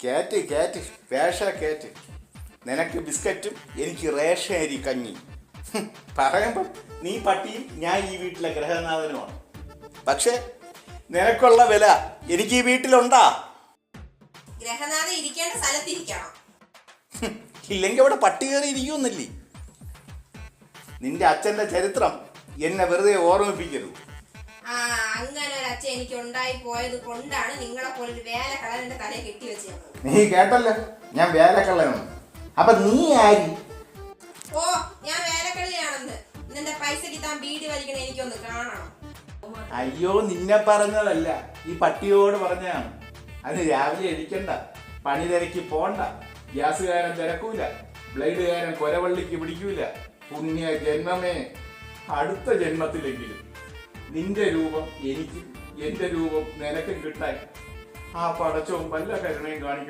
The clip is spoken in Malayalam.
കേറ്റ് കേറ്റ് വേഷ കേറ്റ്. നിനക്ക് ബിസ്ക്കറ്റും എനിക്ക് റേഷൻ അരി കഞ്ഞി. പറയുമ്പം നീ പട്ടിയും ഞാൻ ഈ വീട്ടിലെ ഗ്രഹനാഥനുമാണ്. പക്ഷെ നിനക്കുള്ള വില എനിക്ക് ഈ വീട്ടിലുണ്ടാ? ഗ്രഹനാഥൻ ഇരിക്കേണ്ട സ്ഥലത്തിരിക്കണം. ഇല്ലെങ്കിൽ അവിടെ പട്ടി കയറി ഇരിക്കുന്നില്ലേ? നിന്റെ അച്ഛൻ്റെ ചരിത്രം എന്നെ വെറുതെ ഓർമ്മിപ്പിക്കരുത്. അങ്ങനെ ഒരു അച്ഛൻ എനിക്ക് ഉണ്ടായി പോയത് കൊണ്ടാണ് നിങ്ങളെ പോലൊരു വേലക്കള്ളൻ എന്റെ തലയെ കെട്ടി വെച്ചത്. നീ കേട്ടല്ലോ, ഞാൻ വേലക്കള്ളനാണ്. അപ്പൊ നീ ആര്? ഓ, ഞാൻ വേലക്കള്ളിയാണെന്ന്. നിന്റെ പൈസ കിട്ടാൻ ബീഡി വലിക്കണ എനിക്കൊന്ന് കാണണം. അയ്യോ, നിന്നെ പറഞ്ഞതല്ല, ഈ പട്ടിയോട് പറഞ്ഞതാണ്. അതിന് രാവിലെ എഴുതിക്കണ്ട, പണി തിരക്കി പോണ്ട, ഗ്യാസുകാരൻ തിരക്കൂല, ബ്ലേഡുകാരൻ കൊരവള്ളിക്ക് പിടിക്കൂല. പുണ്യ ജന്മമേ, അടുത്ത ജന്മത്തിലെങ്കിലും നിന്റെ രൂപം എനിക്കും എന്റെ രൂപം നിനക്കും കിട്ടാൻ ആ പടച്ചവും വല്ല കരുണയും കാണിക്കും.